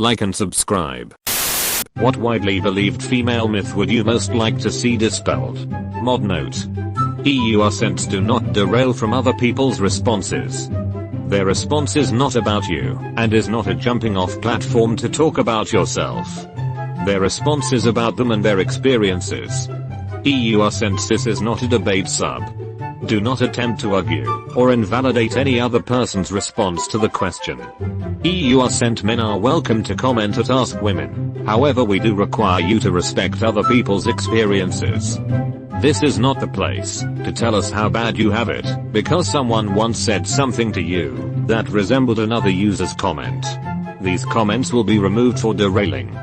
like and subscribe. What widely believed female myth would you most like to see dispelled? Mod note. Your sense do not derail from other people's responses. Their response is not about you, and is not a jumping off platform to talk about yourself. Their response is about them and their experiences. Your sense this is not a debate sub. Do not attempt to argue, or invalidate any other person's response to the question. EU-sent men are welcome to comment at AskWomen, however we do require you to respect other people's experiences. This is not the place to tell us how bad you have it, because someone once said something to you that resembled another user's comment. These comments will be removed for derailing.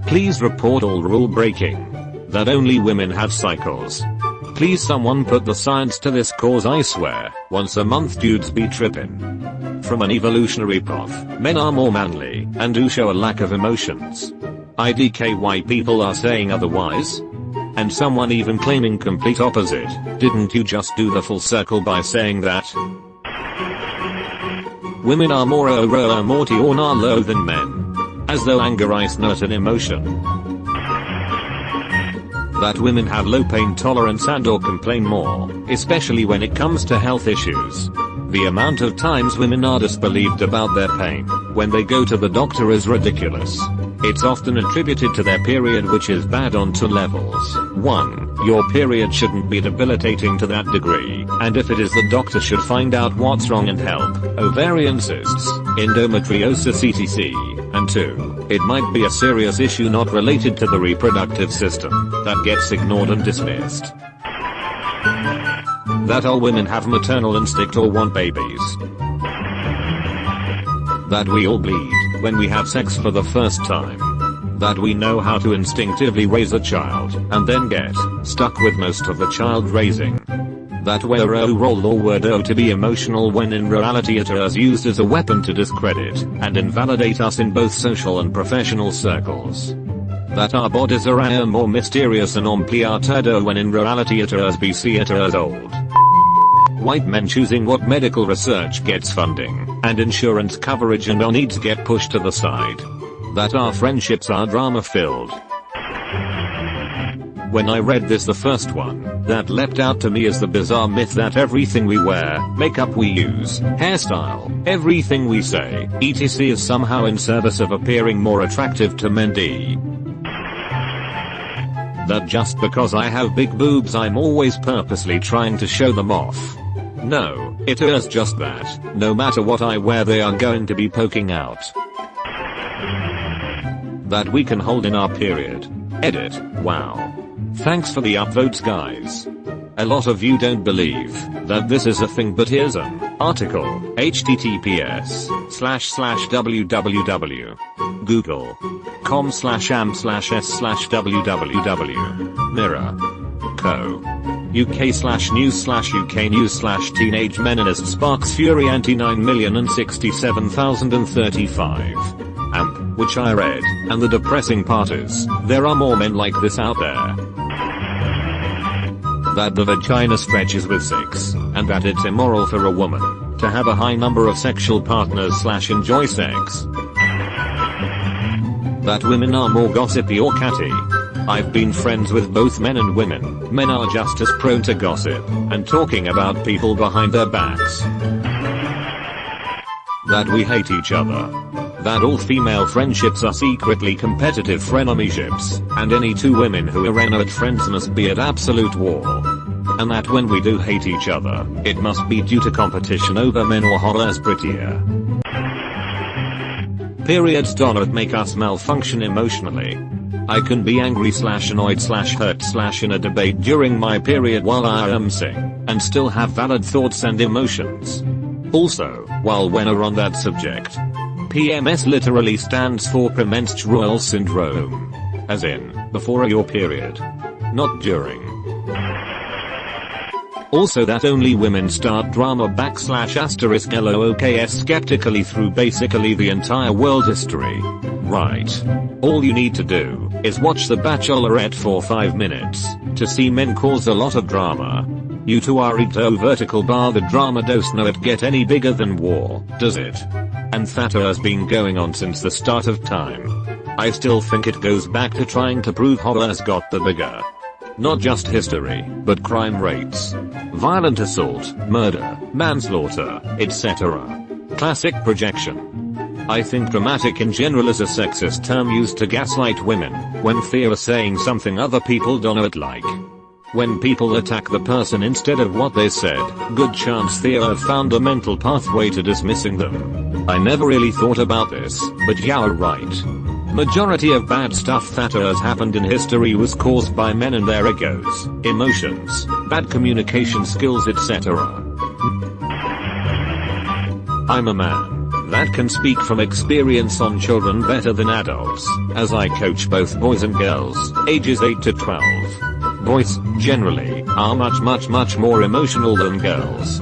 Please report all rule breaking. That only women have cycles. Please someone put the science to this, cause I swear, once a month dudes be trippin'. From an evolutionary prof, men are more manly, and do show a lack of emotions. IDKY people are saying otherwise? And someone even claiming complete opposite. Didn't you just do the full circle by saying that? Women are more morty or low than men. As though anger is not an emotion. That women have low pain tolerance and or complain more, especially when it comes to health issues. The amount of times women are disbelieved about their pain when they go to the doctor is ridiculous. It's often attributed to their period, which is bad on two levels. 1. Your period shouldn't be debilitating to that degree, and if it is, the doctor should find out what's wrong and help. Ovarian cysts, endometriosis etc. And 2. It might be a serious issue not related to the reproductive system, that gets ignored and dismissed. That all women have maternal instinct or want babies. That we all bleed when we have sex for the first time. That we know how to instinctively raise a child, and then get stuck with most of the child raising. That we're role or word to be emotional when in reality it is used as a weapon to discredit and invalidate us in both social and professional circles. That our bodies are more mysterious and ampliated when in reality it is BC it is old. White men choosing what medical research gets funding and insurance coverage and our needs get pushed to the side. That our friendships are drama filled. When I read this, the first one that leapt out to me is the bizarre myth that everything we wear, makeup we use, hairstyle, everything we say, etc. is somehow in service of appearing more attractive to men. That just because I have big boobs I'm always purposely trying to show them off. No, it is just that, no matter what I wear they are going to be poking out. That we can hold in our period. Edit, wow. Thanks for the upvotes guys. A lot of you don't believe that this is a thing, but here's an article, https://google.com/am/s/www. Mirror. Co. UK/news/UK news/teenage meninist sparks fury anti 9,067,035. AMP, which I read, and the depressing part is, there are more men like this out there. That the vagina stretches with 6, and that it's immoral for a woman to have a high number of sexual partners/enjoy sex. That women are more gossipy or catty. I've been friends with both men and women. Men are just as prone to gossip and talking about people behind their backs. That we hate each other. That all female friendships are secretly competitive frenemyships, and any two women who are at friends must be at absolute war. And that when we do hate each other, it must be due to competition over men or horrors prettier. Periods don't make us malfunction emotionally. I can be angry/annoyed/hurt/ in a debate during my period while I am sick, and still have valid thoughts and emotions. Also, while we're on that subject, PMS literally stands for premenstrual syndrome. As in, before your period. Not during. Also that only women start drama /*LOOKS skeptically through basically the entire world history. Right. All you need to do is watch The Bachelorette for 5 minutes to see men cause a lot of drama. You two are ito vertical bar the drama does not get any bigger than war, does it? and thatter has been going on since the start of time. I still think it goes back to trying to prove horror's got the bigger. Not just history, but crime rates. Violent assault, murder, manslaughter, etc. Classic projection. I think dramatic in general is a sexist term used to gaslight women, when fear is saying something other people don't like. When people attack the person instead of what they said, good chance they have found a mental pathway to dismissing them. I never really thought about this, but you're right. Majority of bad stuff that has happened in history was caused by men and their egos, emotions, bad communication skills, etc. I'm a man that can speak from experience on children better than adults, as I coach both boys and girls, ages 8 to 12. Boys, generally, are much more emotional than girls.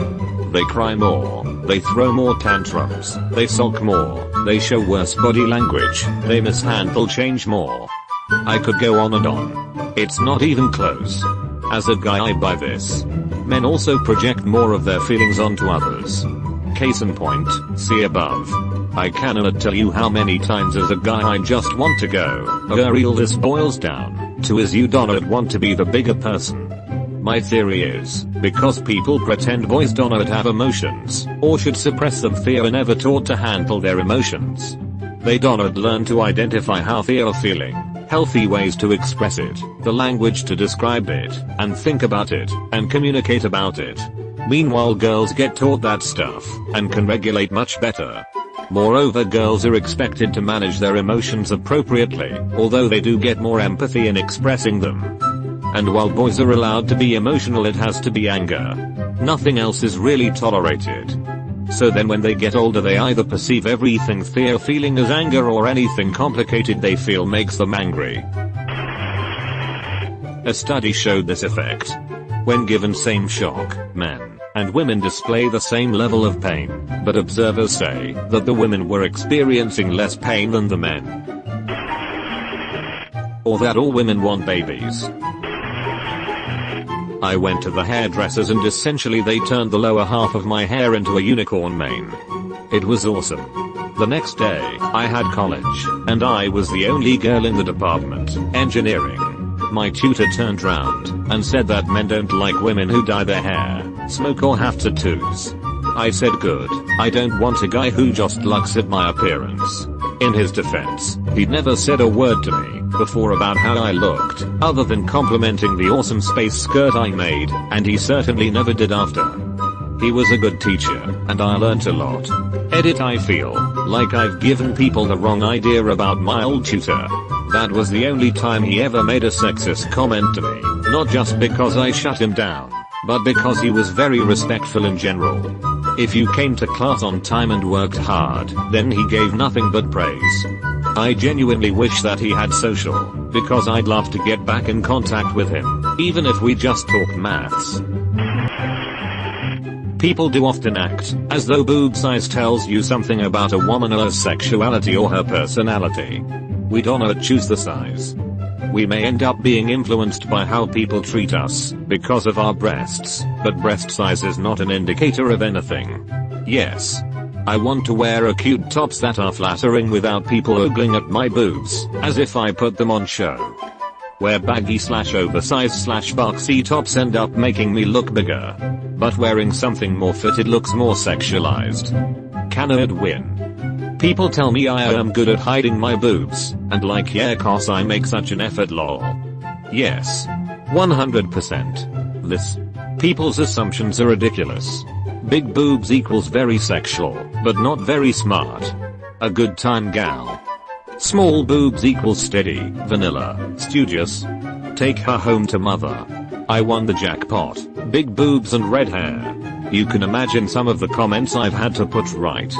They cry more, they throw more tantrums, they sulk more, they show worse body language, they mishandle change more. I could go on and on. It's not even close. As a guy I buy this. Men also project more of their feelings onto others. Case in point, see above. I cannot tell you how many times as a guy I just want to go, real this boils down to is you don't want to be the bigger person. My theory is, because people pretend boys don't have emotions, or should suppress them, fear are never taught to handle their emotions. They don't learn to identify how they are feeling, healthy ways to express it, the language to describe it, and think about it, and communicate about it. Meanwhile girls get taught that stuff, and can regulate much better. Moreover, girls are expected to manage their emotions appropriately, although they do get more empathy in expressing them. And while boys are allowed to be emotional, it has to be anger. Nothing else is really tolerated. So then when they get older they either perceive everything they're feeling as anger or anything complicated they feel makes them angry. A study showed this effect. When given same shock, men and women display the same level of pain, but observers say that the women were experiencing less pain than the men. Or that all women want babies. I went to the hairdressers and essentially they turned the lower half of my hair into a unicorn mane. It was awesome. The next day, I had college, and I was the only girl in the department, engineering. My tutor turned round and said that men don't like women who dye their hair, smoke or have tattoos. I said good, I don't want a guy who just looks at my appearance. In his defense, he'd never said a word to me before about how I looked, other than complimenting the awesome space skirt I made, and he certainly never did after. He was a good teacher, and I learned a lot. Edit, I feel like I've given people the wrong idea about my old tutor. That was the only time he ever made a sexist comment to me, not just because I shut him down, but because he was very respectful in general. If you came to class on time and worked hard, then he gave nothing but praise. I genuinely wish that he had social, because I'd love to get back in contact with him, even if we just talked maths. People do often act as though boob size tells you something about a woman or her sexuality or her personality. We don't choose the size. We may end up being influenced by how people treat us because of our breasts, but breast size is not an indicator of anything. Yes, I want to wear cute tops that are flattering without people ogling at my boobs, as if I put them on show. Where baggy/oversized/boxy tops end up making me look bigger. But wearing something more fitted looks more sexualized. Can I win? People tell me I am good at hiding my boobs, and like yeah cause I make such an effort lol. Yes. 100%. This. People's assumptions are ridiculous. Big boobs equals very sexual, but not very smart. A good time gal. Small boobs equals steady, vanilla, studious. Take her home to mother. I won the jackpot. Big boobs and red hair. You can imagine some of the comments I've had to put right.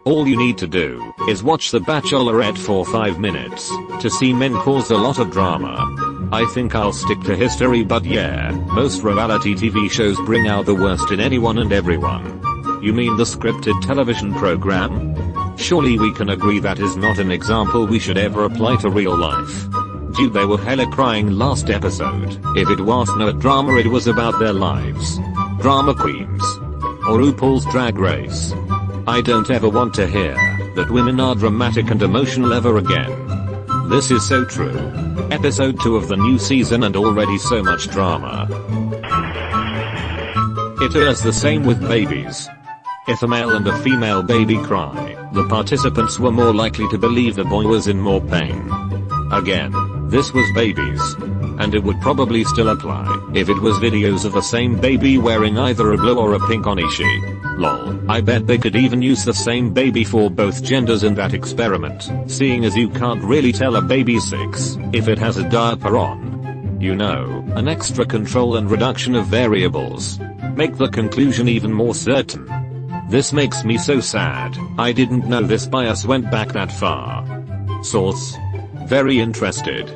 All you need to do is watch The Bachelorette for 5 minutes to see men cause a lot of drama. I think I'll stick to history, but yeah, most reality TV shows bring out the worst in anyone and everyone. You mean the scripted television program? Surely we can agree that is not an example we should ever apply to real life. Dude, they were hella crying last episode. If it wasn't a drama, it was about their lives. Drama queens. Or RuPaul's Drag Race. I don't ever want to hear that women are dramatic and emotional ever again. This is so true. Episode 2 of the new season and already so much drama. It is the same with babies. If a male and a female baby cry, the participants were more likely to believe the boy was in more pain. Again, this was babies. And it would probably still apply if it was videos of the same baby wearing either a blue or a pink onishi. Lol, I bet they could even use the same baby for both genders in that experiment, seeing as you can't really tell a baby's sex if it has a diaper on. You know, an extra control and reduction of variables make the conclusion even more certain. This makes me so sad. I didn't know this bias went back that far. Source: very interested.